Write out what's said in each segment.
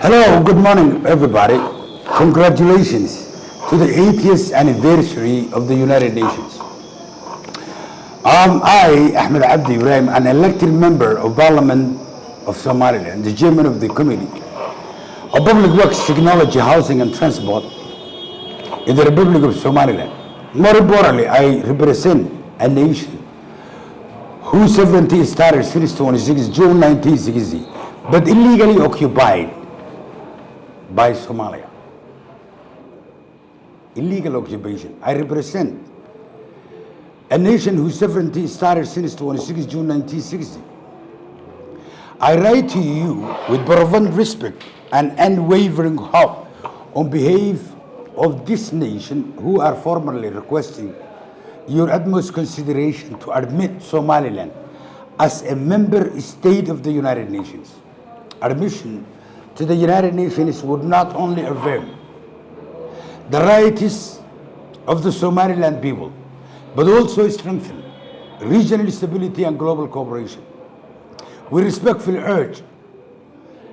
Hello, good morning, everybody. Congratulations to the 80th anniversary of the United Nations. I, Ahmed Abdi Ibrahim, an elected member of Parliament of Somaliland, the chairman of the Committee of Public Works, Technology, Housing and Transport in the Republic of Somaliland. More importantly, I represent a nation whose sovereignty started since 26 June 1960, but illegally occupied by Somalia. Illegal occupation. I represent a nation whose sovereignty started since 26 June 1960. I write to you with profound respect and unwavering hope on behalf of this nation who are formally requesting your utmost consideration to admit Somaliland as a member state of the United Nations. Admission to the United Nations would not only affirm the rights of the Somaliland people, but also strengthen regional stability and global cooperation. We respectfully urge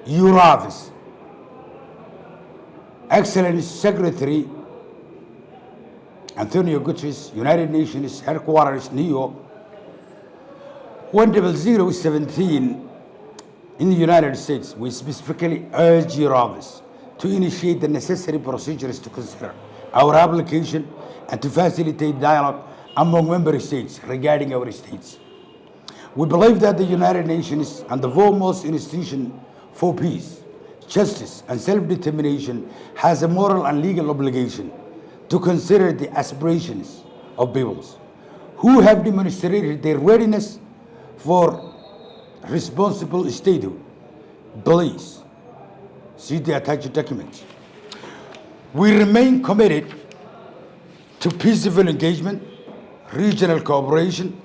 your office, Excellent Secretary Antonio Guterres, United Nations Headquarters, New York, 10017 in the United States. We specifically urge your office to initiate the necessary procedures to consider our application and to facilitate dialogue among member states regarding our states. We believe that the United Nations and the foremost institution for peace, justice, and self-determination has a moral and legal obligation to consider the aspirations of peoples who have demonstrated their readiness for responsible statehood. Please see the attached documents. We remain committed to peaceful engagement, regional cooperation,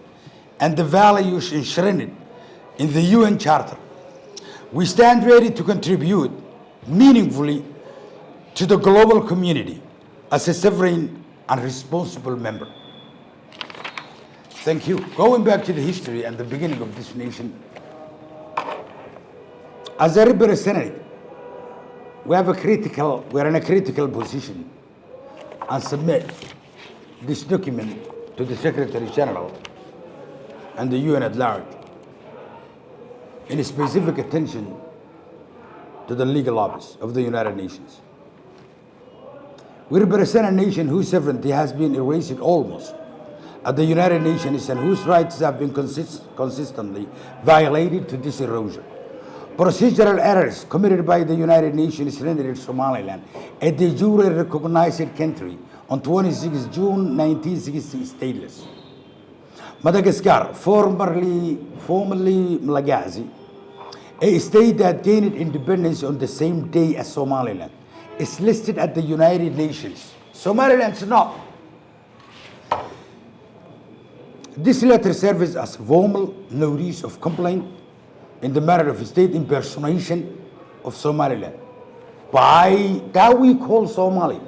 and the values enshrined in the UN Charter. We stand ready to contribute meaningfully to the global community as a sovereign and responsible member. Thank you. Going back to the history and the beginning of this nation, as a representative, we're in a critical position and submit this document to the Secretary General and the UN at large in specific attention to the legal office of the United Nations. We represent a nation whose sovereignty has been erased almost at the United Nations and whose rights have been consistently violated to this erosion. Procedural errors committed by the United Nations rendered Somaliland a de jure recognized country on 26 June 1960 stateless. Madagascar, formerly Malagasy, a state that gained independence on the same day as Somaliland, is listed at the United Nations. Somaliland is not. This letter serves as formal notice of complaint in the matter of state impersonation of Somaliland by that we call Somali.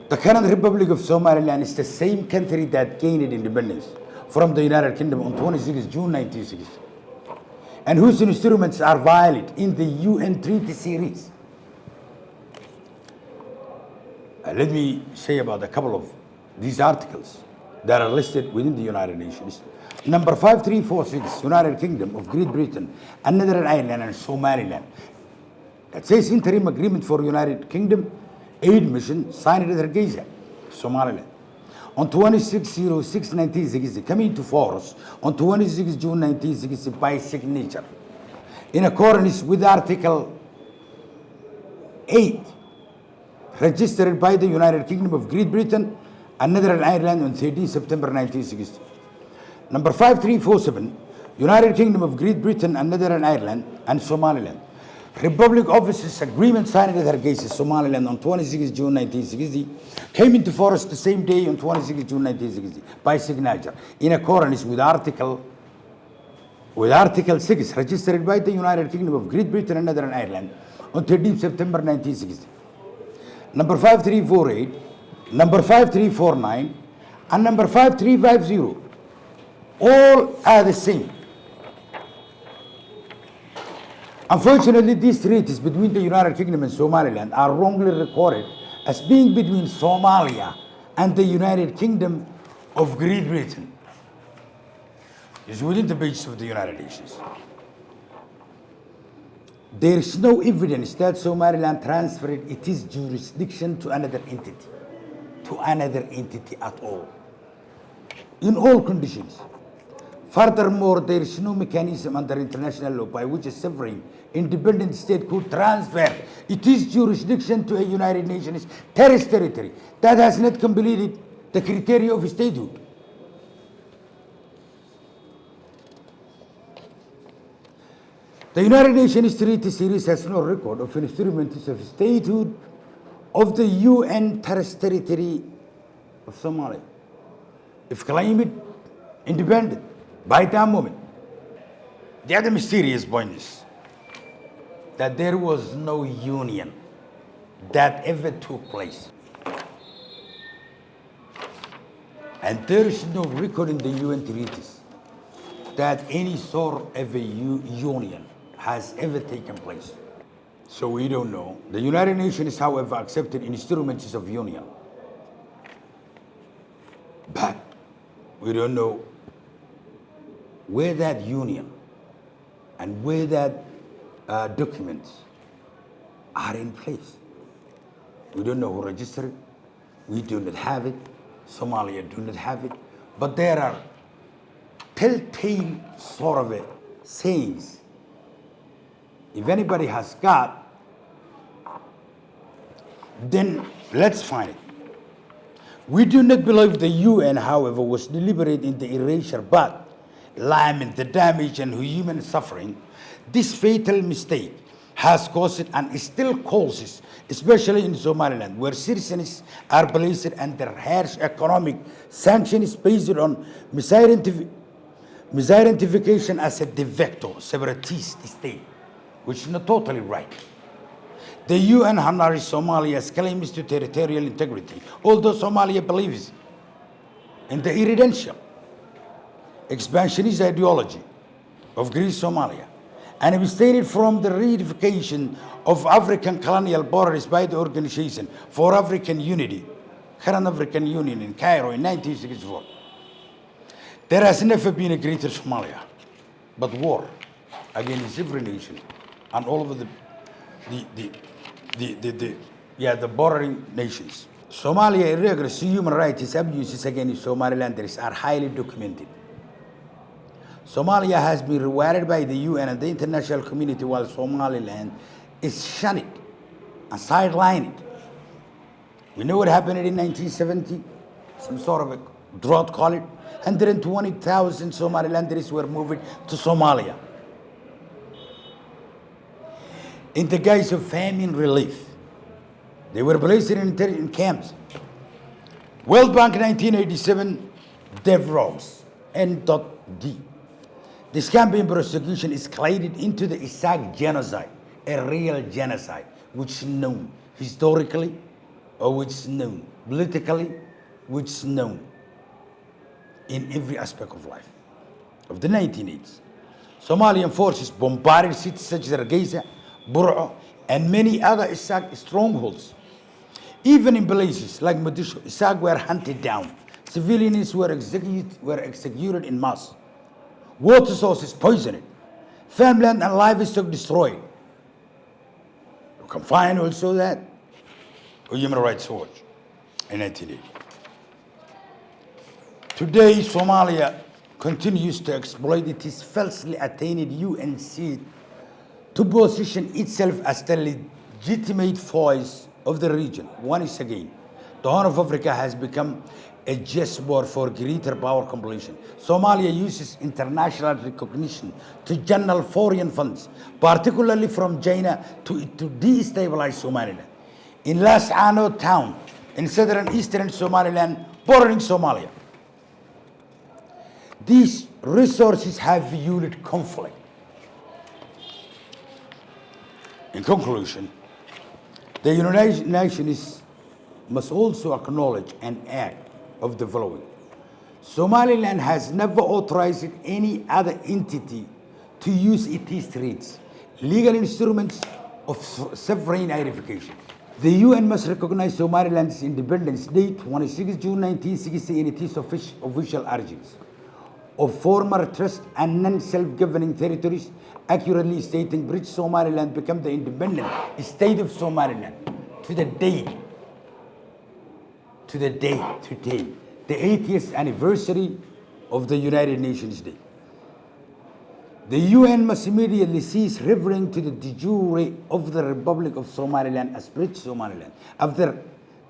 The current Republic of Somaliland is the same country that gained independence from the United Kingdom on 26 June 1960, and whose instruments are violated in the UN Treaty Series. Let me say about a couple of these articles that are listed within the United Nations. Number 5346, United Kingdom of Great Britain and Northern Ireland and Somaliland. That says interim agreement for United Kingdom aid mission signed at Hargeisa, Somaliland, on 26/06/1960, coming to force on 26 June 1960 by signature, in accordance with Article 8, registered by the United Kingdom of Great Britain and Northern Ireland on 13 September 1960. Number 5347, United Kingdom of Great Britain and Northern Ireland and Somaliland. Republic Officers Agreement signed at Hargeisa, Somaliland on 26 June 1960, came into force the same day on 26 June 1960 by signature, in accordance with Article 6, registered by the United Kingdom of Great Britain and Northern Ireland on 13 September 1960. Number 5348, number 5349, and number 5350, all are the same. Unfortunately, these treaties between the United Kingdom and Somaliland are wrongly recorded as being between Somalia and the United Kingdom of Great Britain. It's within the pages of the United Nations. There is no evidence that Somaliland transferred its jurisdiction to another entity at all, in all conditions. Furthermore, there is no mechanism under international law by which a sovereign independent state could transfer its jurisdiction to a United Nations terrorist territory that has not completed the criteria of statehood. The United Nations Treaty Series has no record of instruments of statehood of the UN terrorist territory of Somalia, if claimed independent by that moment. The other mysterious point is that there was no union that ever took place. And there is no record in the UN treaties that any sort of a union has ever taken place. So we don't know. The United Nations, however, accepted instruments of union. But we don't know where that union and where that documents are in place. We don't know who registered it. We do not have it. Somalia do not have it. But there are telltale sort of sayings. If anybody has got, then let's find it. We do not believe the UN, however, was deliberate in the erasure, but lament the damage and human suffering this fatal mistake has caused and still causes, especially in Somaliland, where citizens are placed under harsh economic sanctions based on misidentification as a de facto separatist state, which is not totally right. The UN honors Somalia's claims to territorial integrity, although Somalia believes in the irredential expansionist ideology of Greek Somalia and abstained from the reunification of African colonial borders by the Organization for African Unity, Current African Union in Cairo in 1964. There has never been a greater Somalia, but war against every nation and all over the bordering nations. Somalia irregular human rights abuses against Somalilanders are highly documented. Somalia has been rewarded by the UN and the international community while Somaliland is shunned and sidelined. We know what happened in 1970, some sort of a drought, call it. 120,000 Somalilanders were moved to Somalia in the guise of famine relief. They were placed in camps. World Bank 1987, DevRogs, N.D. This campaign prosecution escalated into the Isaac genocide, a real genocide, which is known historically, or which is known politically, which is known in every aspect of life. Of the 1980s, Somalian forces bombarded cities such as Hargeisa, Burco, and many other Isaac strongholds. Even in places like Mogadishu, Isaac were hunted down. Civilians were executed in mass. Water sources poisoned. Farmland and livestock destroyed. You can find also that Human Rights Watch in 1980. Today, Somalia continues to exploit its falsely attained UN seat to position itself as the legitimate voice of the region. Once again, the Horn of Africa has become a chessboard for greater power completion. Somalia uses international recognition to channel foreign funds, particularly from China, to destabilize Somaliland. In Las Ano town, in southern eastern Somaliland, bordering Somalia, these resources have fueled conflict. In conclusion, the United Nations must also acknowledge and act of the following. Somaliland has never authorized any other entity to use its streets, legal instruments of sovereign identification. The UN must recognize Somaliland's independence day, 26 June 1960, in its official origins of former trust and non-self-governing territories, accurately stating British Somaliland became the independent state of Somaliland to the date, today, the 80th anniversary of the United Nations Day. The UN must immediately cease referring to the de jure of the Republic of Somaliland as British Somaliland. After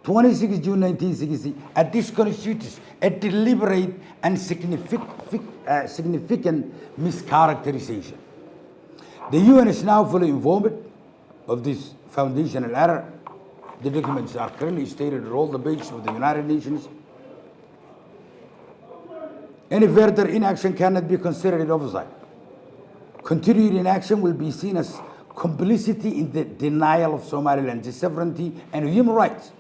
26 June 1960, this constitutes a deliberate and significant mischaracterization. The UN is now fully informed of this foundational error. The documents are clearly stated on all the pages of the United Nations. Any further inaction cannot be considered oversight. Continued inaction will be seen as complicity in the denial of Somaliland's sovereignty and human rights.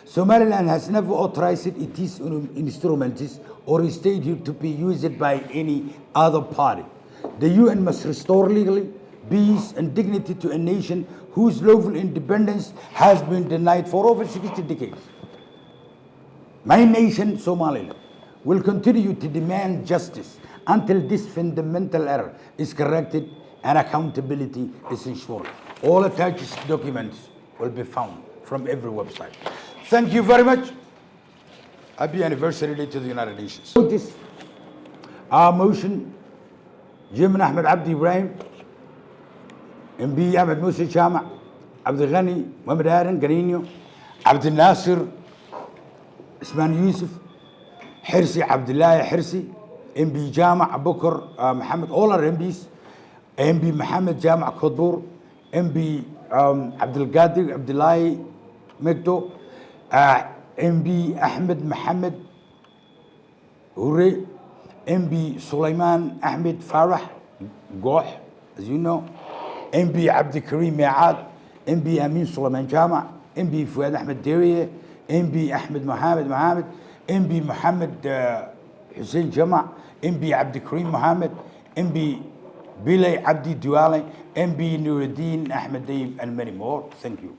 Somaliland has never authorized its instruments or stated to be used by any other party. The UN must restore legally, peace and dignity to a nation whose lawful independence has been denied for over 60 decades. My nation, Somaliland, will continue to demand justice until this fundamental error is corrected and accountability is ensured. All attached documents will be found from every website. Thank you very much. Happy anniversary day to the United Nations. Notice our motion, Jim Ahmed Abdi Ibrahim, MB Ahmed Musa Jama, Abdul Ghani, Mohamed Aaron, Ganino, Abdul Nasir, Isman Yusuf, Hirsi Abdullah Hirsi, MB Jama Abukar Muhammad, all our MBs, MB Muhammad Jama Kodbur, MB Abdul Qadir Abdullahi Mekto, MB Ahmed Mohammed Ure, MB Sulaiman Ahmed Farah Goh, as you know, MB Abdul Karim Me'ad, MB Amin Sulaiman Jama, MB Fuad Ahmed Deriye, MB Ahmed Mohammed, MB Mohammed Hussein Jama, MB Abdul Karim Mohammed, MB Bilay Abdi Duale, MB Nuruddin Ahmed Dayib, and many more. Thank you.